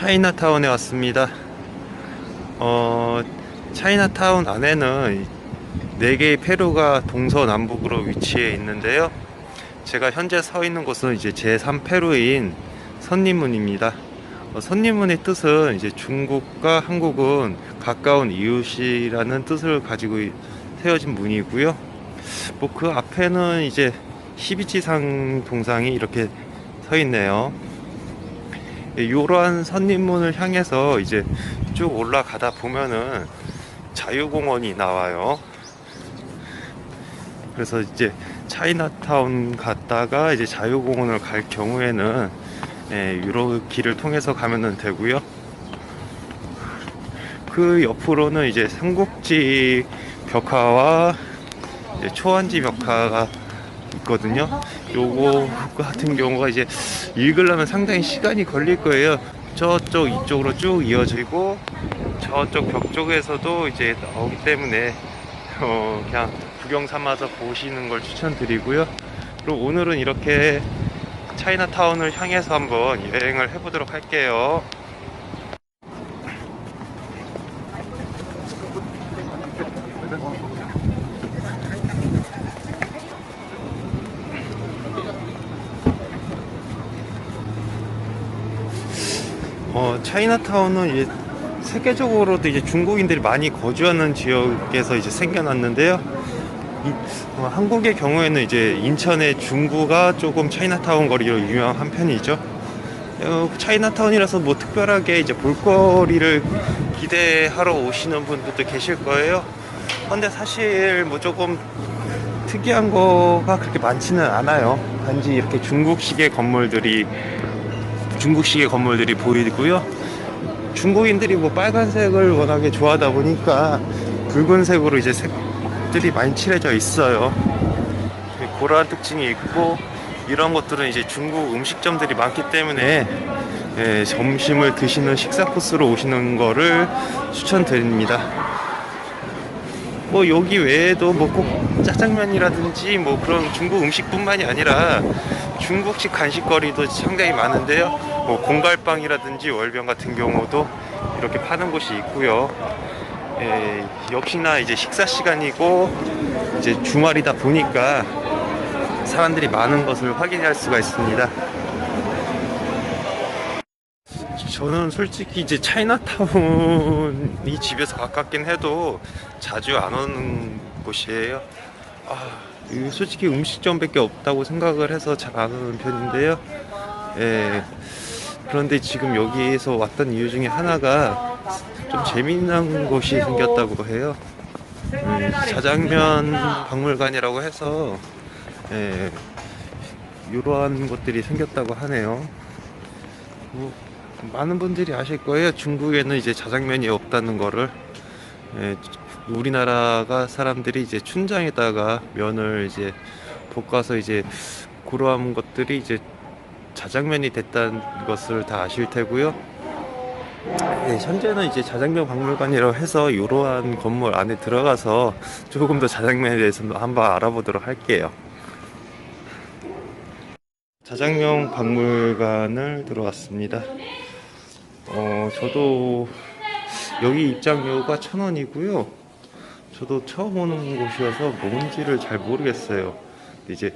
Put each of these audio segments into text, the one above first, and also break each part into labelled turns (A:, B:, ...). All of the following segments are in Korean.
A: 차이나타운에 왔습니다. 차이나타운 안에는 4개의 페루가 동서남북으로 위치해 있는데요. 제가 현재 서 있는 곳은 이제 제3페루인 선리문입니다. 선리문의 뜻은 이제 중국과 한국은 가까운 이웃이라는 뜻을 가지고 세워진 문이고요. 뭐 그 앞에는 이제 히비치상 동상이 이렇게 서 있네요. 이러한 선림문을 향해서 이제 쭉 올라가다 보면은 자유공원이 나와요. 그래서 이제 차이나타운 갔다가 이제 자유공원을 갈 경우에는 유로 길을 통해서 가면 되고요. 그 옆으로는 이제 삼국지 벽화와 이제 초안지 벽화가 있거든요. 요거 같은 경우가 이제 읽으려면 상당히 시간이 걸릴 거예요. 저쪽 이쪽으로 쭉 이어지고 저쪽 벽 쪽에서도 이제 나오기 때문에 그냥 구경 삼아서 보시는 걸 추천드리고요. 그리고 오늘은 이렇게 차이나타운을 향해서 한번 여행을 해보도록 할게요. 차이나타운은 이제 세계적으로도 이제 중국인들이 많이 거주하는 지역에서 이제 생겨났는데요. 한국의 경우에는 이제 인천의 중구가 조금 차이나타운 거리로 유명한 편이죠. 차이나타운이라서 뭐 특별하게 이제 볼거리를 기대하러 오시는 분들도 계실 거예요. 근데 사실 뭐 조금 특이한 거가 그렇게 많지는 않아요. 단지 이렇게 중국식의 건물들이 보이고요. 중국인들이 뭐 빨간색을 워낙에 좋아하다 보니까 붉은색으로 이제 색들이 많이 칠해져 있어요. 그러한 특징이 있고, 이런 것들은 이제 중국 음식점들이 많기 때문에 점심을 드시는 식사 코스로 오시는 거를 추천드립니다. 뭐 여기 외에도 뭐 꼭 짜장면이라든지 뭐 그런 중국 음식뿐만이 아니라 중국식 간식거리도 상당히 많은데요. 뭐 공갈빵이라든지 월병 같은 경우도 이렇게 파는 곳이 있고요. 역시나 이제 식사 시간이고 이제 주말이다 보니까 사람들이 많은 것을 확인할 수가 있습니다. 저는 솔직히 이제 차이나타운이 집에서 가깝긴 해도 자주 안 오는 곳이에요. 여기 솔직히 음식점밖에 없다고 생각을 해서 잘 안 오는 편인데요. 그런데 지금 여기에서 왔던 이유 중에 하나가 좀 재미난 곳이 생겼다고 해요. 자장면 박물관이라고 해서 이러한 것들이 생겼다고 하네요. 뭐, 많은 분들이 아실 거예요. 중국에는 이제 자장면이 없다는 거를. 우리나라가 사람들이 이제 춘장에다가 면을 이제 볶아서 이제 그러한 것들이 이제 자장면이 됐다는 것을 다 아실 테고요. 현재는 이제 자장면 박물관이라고 해서 이러한 건물 안에 들어가서 조금 더 자장면에 대해서 한번 알아보도록 할게요. 자장면 박물관을 들어왔습니다. 저도 여기 입장료가 1,000원이고요. 저도 처음 오는 곳이어서 뭔지를 잘 모르겠어요. 근데 이제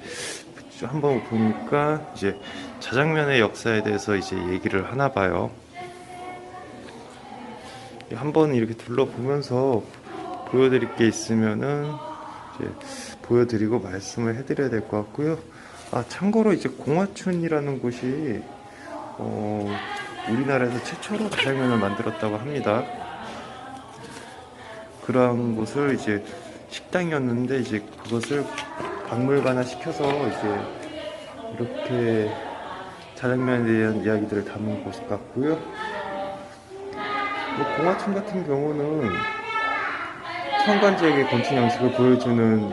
A: 한번 보니까 이제 자장면의 역사에 대해서 이제 얘기를 하나 봐요. 한번 이렇게 둘러보면서 보여드릴 게 있으면은 이제 보여드리고 말씀을 해드려야 될 것 같고요. 참고로 이제 공화춘이라는 곳이 우리나라에서 최초로 자장면을 만들었다고 합니다. 그러한 곳을 이제 식당이었는데 이제 그것을 박물관화 시켜서 이제 이렇게 자장면에 대한 이야기들을 담은 곳 같고요. 뭐 공화춘 같은 경우는 천간지역의 건축 양식을 보여주는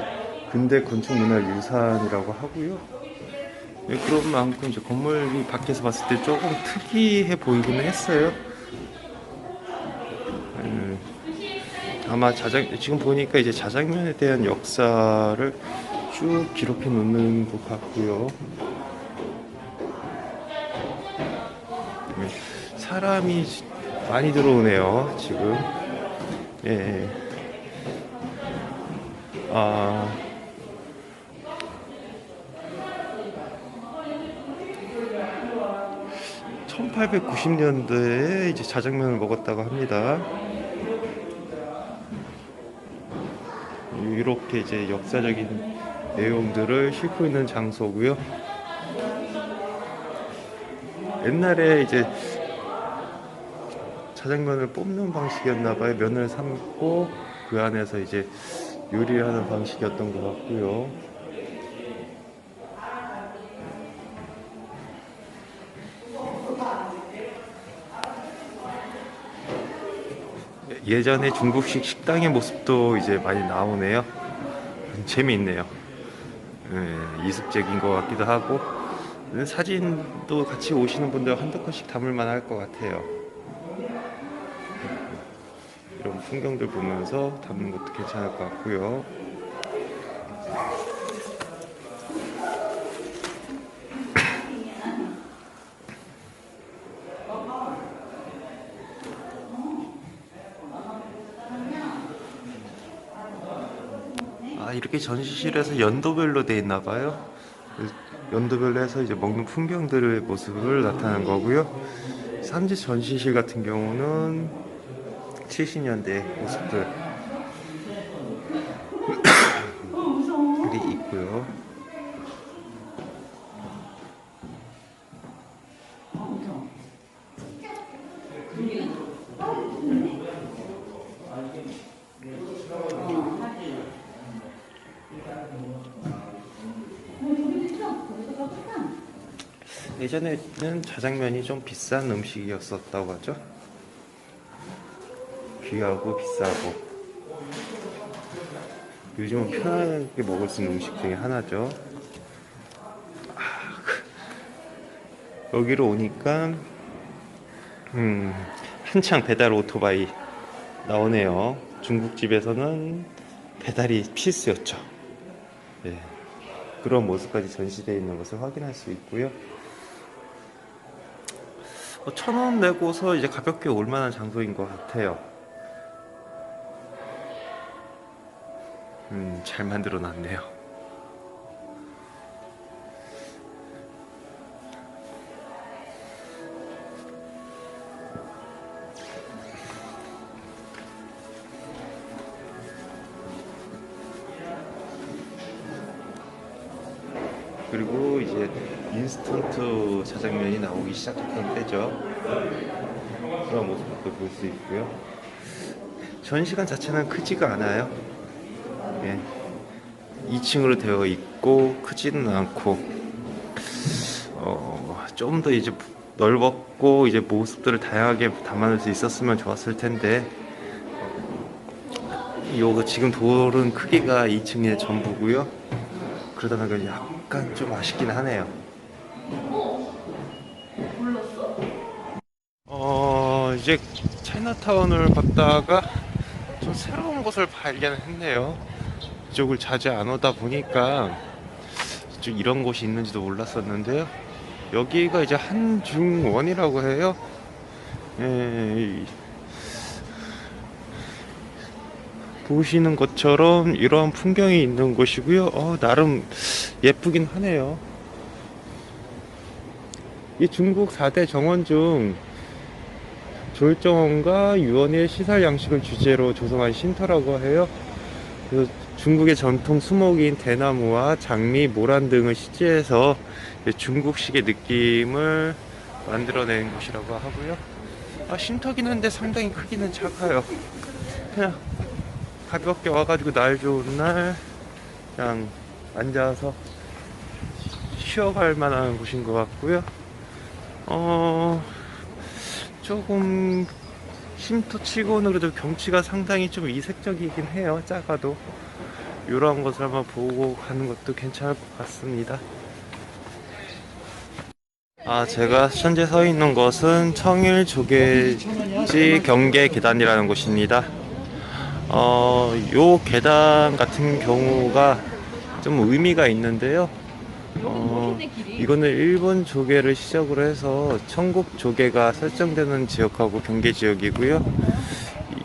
A: 근대 건축 문화 유산이라고 하고요. 그런 만큼 이제 건물이 밖에서 봤을 때 조금 특이해 보이기는 했어요. 아마 지금 보니까 이제 자장면에 대한 역사를 쭉 기록해 놓는 것 같고요. 사람이 많이 들어오네요, 지금. 예. 아, 1890년대에 이제 자장면을 먹었다고 합니다. 이렇게 이제 역사적인 내용들을 싣고 있는 장소고요. 옛날에 이제 자장면을 뽑는 방식이었나봐요. 면을 삶고 그 안에서 이제 요리를 하는 방식이었던 것 같고요. 예전에 중국식 식당의 모습도 이제 많이 나오네요. 재미있네요. 예, 이색적인 것 같기도 하고, 사진도 같이 오시는 분들 한두 컷씩 담을만 할 것 같아요. 이런 풍경들 보면서 담는 것도 괜찮을 것 같고요. 아, 이렇게 전시실에서 연도별로 돼 있나 봐요. 연도별로 해서 이제 먹는 풍경들의 모습을 나타낸 거고요. 삼지 전시실 같은 경우는 70년대 모습들이 있고요. 예전에는 자장면이 좀 비싼 음식이었었다고 하죠. 귀하고 비싸고. 요즘은 편하게 먹을 수 있는 음식 중에 하나죠. 여기로 오니까 한창 배달 오토바이 나오네요. 중국집에서는 배달이 필수였죠. 네. 그런 모습까지 전시되어 있는 것을 확인할 수 있고요. 1,000원 내고서 이제 가볍게 올 만한 장소인 것 같아요. 잘 만들어 놨네요. 그리고 이제 인스턴트 자장면이 나오기 시작했던 때죠. 그런 모습도 볼 수 있고요. 전시관 자체는 크지가 않아요. 예. 2층으로 되어 있고 크지는 않고 좀 더 이제 넓었고 이제 모습들을 다양하게 담아낼 수 있었으면 좋았을 텐데 요거 지금 돌은 크기가 2층의 전부고요. 그러다 보니까 약간 좀 아쉽긴 하네요. 이제 차이나타운을 걷다가 좀 새로운 곳을 발견했네요. 이쪽을 자주 안 오다 보니까 이쪽 이런 곳이 있는지도 몰랐었는데요. 여기가 이제 한중원이라고 해요. 예, 보시는 것처럼 이러한 풍경이 있는 곳이고요. 나름 예쁘긴 하네요. 이 중국 4대 정원 중 조일정원과 유원의 시설 양식을 주제로 조성한 쉼터라고 해요. 그래서 중국의 전통 수목인 대나무와 장미, 모란 등을 시제해서 중국식의 느낌을 만들어낸 곳이라고 하고요. 쉼터긴 한데 상당히 크기는 작아요. 그냥 가볍게 와가지고 날 좋은 날 그냥 앉아서 쉬어갈 만한 곳인 것 같고요. 조금 쉼터 치고는 그래도 경치가 상당히 좀 이색적이긴 해요. 작아도 이런 것을 한번 보고 가는 것도 괜찮을 것 같습니다. 제가 현재 서 있는 곳은 청일 조개지 경계 계단이라는 곳입니다. 요 계단 같은 경우가 좀 의미가 있는데요. 이거는 일본 조개를 시작으로 해서 천국 조개가 설정되는 지역하고 경계 지역이고요.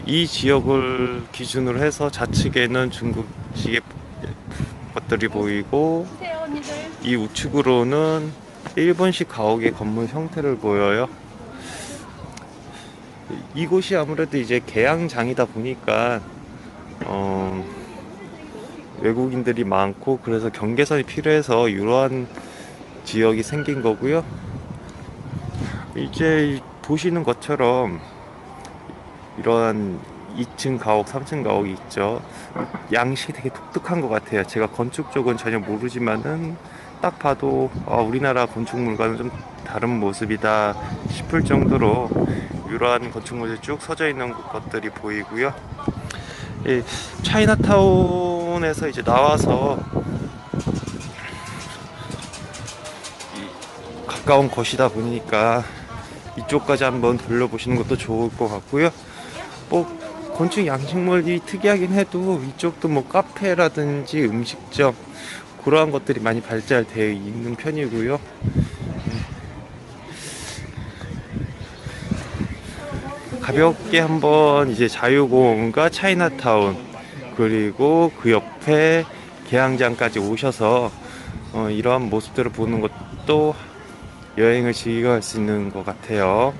A: 이 지역을 기준으로 해서 좌측에는 중국식의 것들이 보이고, 이 우측으로는 일본식 가옥의 건물 형태를 보여요. 이곳이 아무래도 이제 개항장이다 보니까 외국인들이 많고, 그래서 경계선이 필요해서 이러한 지역이 생긴 거고요. 이제 보시는 것처럼 이러한 2층 가옥, 3층 가옥이 있죠. 양식이 되게 독특한 것 같아요. 제가 건축 쪽은 전혀 모르지만은 딱 봐도 우리나라 건축물과는 좀 다른 모습이다 싶을 정도로 이러한 건축물이 쭉 서져 있는 것들이 보이고요. 이 차이나타운에서 이제 나와서 가까운 곳이다 보니까 이쪽까지 한번 돌려보시는 것도 좋을 것 같고요. 뭐 건축 양식물이 특이하긴 해도 이쪽도 뭐 카페라든지 음식점 그러한 것들이 많이 발달되어 있는 편이고요. 가볍게 한번 이제 자유공원과 차이나타운, 그리고 그 옆에 계양장까지 오셔서 이러한 모습들을 보는 것도 여행을 즐겨갈 수 있는 것 같아요.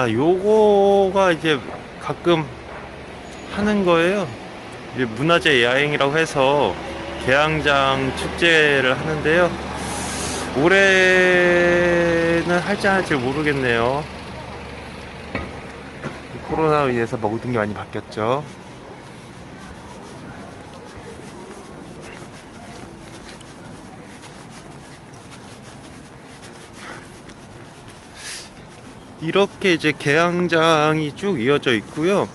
A: 요거가 이제 가끔 하는 거예요. 이제 문화재 야행이라고 해서 계양장 축제를 하는데요. 올해는 할지 안 할지 모르겠네요. 코로나로 인해서 모든 게 많이 바뀌었죠. 이렇게 이제 계양장이 쭉 이어져 있고요.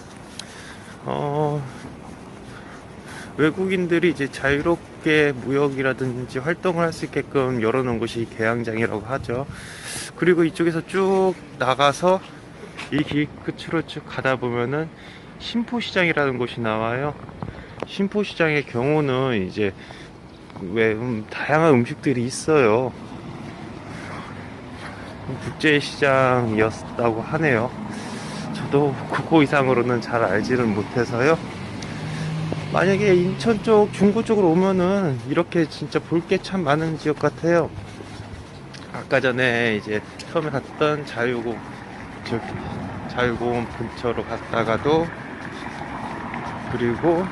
A: 외국인들이 이제 자유롭게 무역이라든지 활동을 할 수 있게끔 열어놓은 곳이 계양장이라고 하죠. 그리고 이쪽에서 쭉 나가서 이 길 끝으로 쭉 가다 보면은 신포시장이라는 곳이 나와요. 신포시장의 경우는 이제 왜 다양한 음식들이 있어요. 국제시장이었다고 하네요. 저도 그거 이상으로는 잘 알지는 못해서요. 만약에 인천 쪽, 중구 쪽으로 오면은 이렇게 진짜 볼 게 참 많은 지역 같아요. 아까 전에 이제 처음에 갔던 자유공원 근처로 갔다가도, 그리고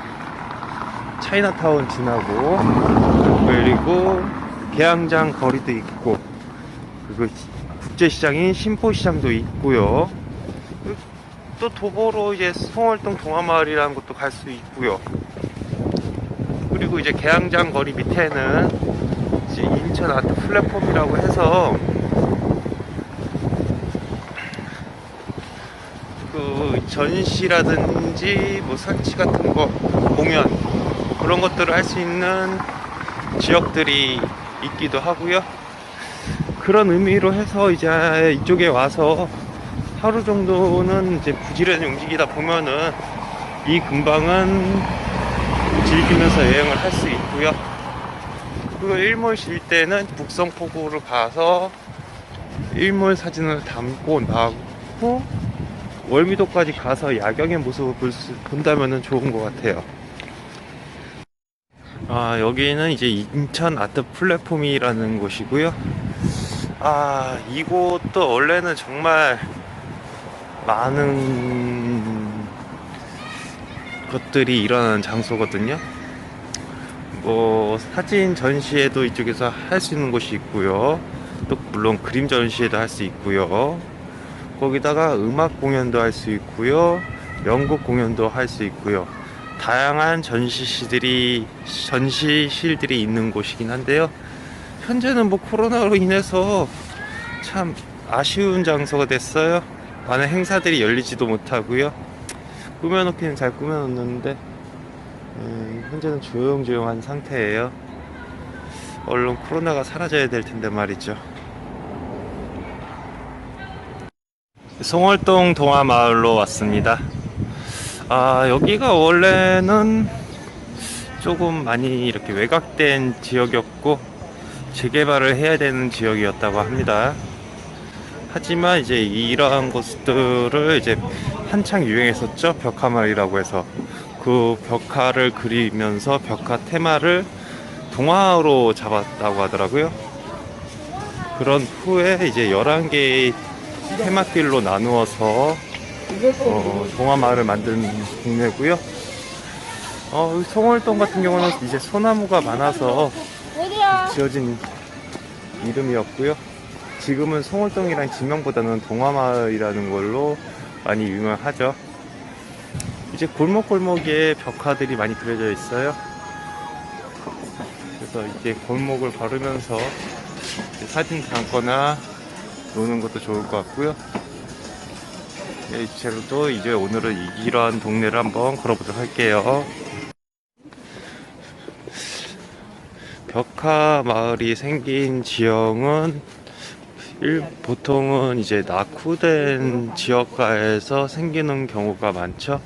A: 차이나타운 지나고, 그리고 계양장 거리도 있고, 그리고 국제시장인 신포시장도 있고요. 또 도보로 이제 송월동 동화마을이라는 곳도 갈 수 있고요. 그리고 이제 계양장 거리 밑에는 이제 인천 아트 플랫폼이라고 해서 그 전시라든지 뭐 설치 같은 거, 공연 그런 것들을 할 수 있는 지역들이 있기도 하고요. 그런 의미로 해서 이제 이쪽에 와서 하루 정도는 이제 부지런히 움직이다 보면은 이 근방은 즐기면서 여행을 할 수 있고요. 그리고 일몰 쉴 때는 북성포구로 가서 일몰 사진을 담고 나고 월미도까지 가서 야경의 모습을 본다면은 좋은 것 같아요. 여기는 이제 인천 아트 플랫폼이라는 곳이고요. 이곳도 원래는 정말 많은 것들이 일어나는 장소거든요. 뭐 사진 전시회도 이쪽에서 할 수 있는 곳이 있고요. 또 물론 그림 전시회도 할 수 있고요. 거기다가 음악 공연도 할 수 있고요. 연극 공연도 할 수 있고요. 다양한 전시실들이 있는 곳이긴 한데요. 현재는 뭐 코로나로 인해서 참 아쉬운 장소가 됐어요. 많은 행사들이 열리지도 못하고요. 꾸며놓기는 잘 꾸며놓는데 현재는 조용조용한 상태예요. 얼른 코로나가 사라져야 될 텐데 말이죠. 송월동 동화마을로 왔습니다. 여기가 원래는 조금 많이 이렇게 외곽된 지역이었고 재개발을 해야 되는 지역이었다고 합니다. 하지만 이제 이러한 것들을 이제 한창 유행했었죠. 벽화마을이라고 해서 그 벽화를 그리면서 벽화 테마를 동화로 잡았다고 하더라고요. 그런 후에 이제 11개의 테마길로 나누어서 동화마을을 만든 동네고요. 송월동 같은 경우는 이제 소나무가 많아서 지어진 이름이었고요. 지금은 송월동이라는 지명보다는 동화마을이라는 걸로 많이 유명하죠. 이제 골목골목에 벽화들이 많이 그려져 있어요. 그래서 이제 골목을 걸으면서 사진 담거나 노는 것도 좋을 것 같고요. 이체로도 이제 오늘은 이러한 동네를 한번 걸어보도록 할게요. 벽화 마을이 생긴 지형은 보통은 이제 낙후된 지역가에서 생기는 경우가 많죠.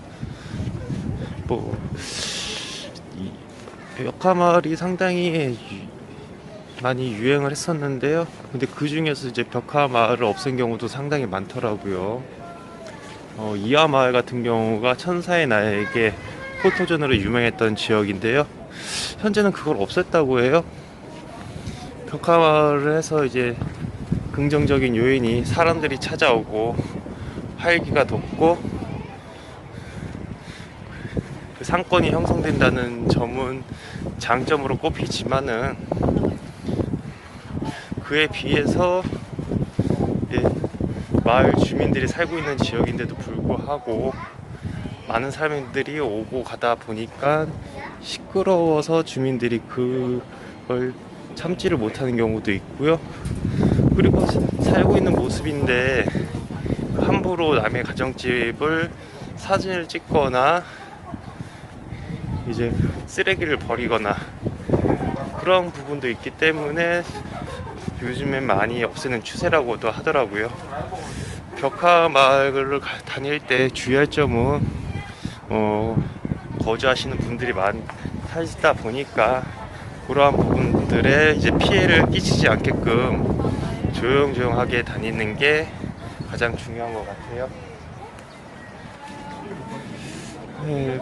A: 벽화 마을이 상당히 많이 유행을 했었는데요. 근데 그 중에서 이제 벽화 마을을 없앤 경우도 상당히 많더라고요. 이화 마을 같은 경우가 천사의 나에게 포토존으로 유명했던 지역인데요. 현재는 그걸 없앴다고 해요. 벽화 마을을 해서 이제 긍정적인 요인이 사람들이 찾아오고 활기가 돋고 그 상권이 형성된다는 점은 장점으로 꼽히지만은 그에 비해서 마을 주민들이 살고 있는 지역인데도 불구하고 많은 사람들이 오고 가다 보니까 시끄러워서 주민들이 그걸 참지를 못하는 경우도 있고요. 그리고 살고 있는 모습인데 함부로 남의 가정집을 사진을 찍거나 이제 쓰레기를 버리거나 그런 부분도 있기 때문에 요즘엔 많이 없애는 추세라고도 하더라고요. 벽화 마을을 다닐 때 주의할 점은 거주하시는 분들이 많이 살다 보니까 그러한 부분들에 이제 피해를 끼치지 않게끔 조용조용하게 다니는 게 가장 중요한 것 같아요.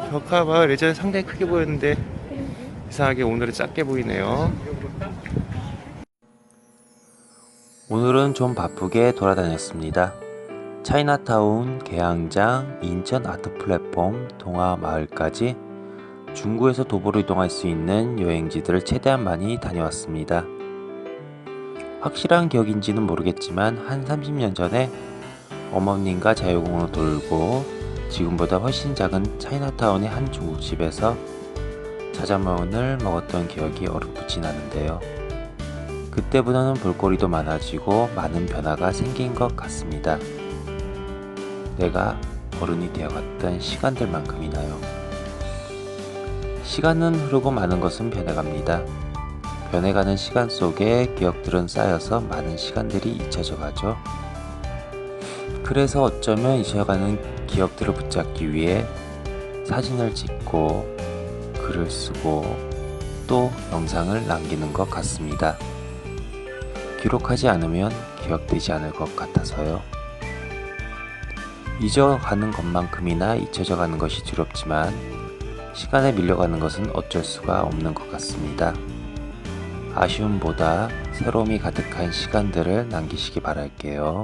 A: 벽화 마을 예전에 상당히 크게 보였는데 이상하게 오늘은 작게 보이네요.
B: 오늘은 좀 바쁘게 돌아다녔습니다. 차이나타운, 계양장, 인천 아트플랫폼, 동화마을까지 중구에서 도보로 이동할 수 있는 여행지들을 최대한 많이 다녀왔습니다. 확실한 기억인지는 모르겠지만 한 30년 전에 어머님과 자유공원을 돌고 지금보다 훨씬 작은 차이나타운의 한 중국집에서 자장면을 먹었던 기억이 어렴풋이 나는데요. 그때보다는 볼거리도 많아지고 많은 변화가 생긴 것 같습니다. 내가 어른이 되어갔던 시간들만큼이나요. 시간은 흐르고 많은 것은 변해갑니다. 변해가는 시간 속에 기억들은 쌓여서 많은 시간들이 잊혀져 가죠. 그래서 어쩌면 잊혀가는 기억들을 붙잡기 위해 사진을 찍고 글을 쓰고 또 영상을 남기는 것 같습니다. 기록하지 않으면 기억되지 않을 것 같아서요. 잊어가는 것만큼이나 잊혀져 가는 것이 두렵지만 시간에 밀려가는 것은 어쩔 수가 없는 것 같습니다. 아쉬움보다 새로움이 가득한 시간들을 남기시기 바랄게요.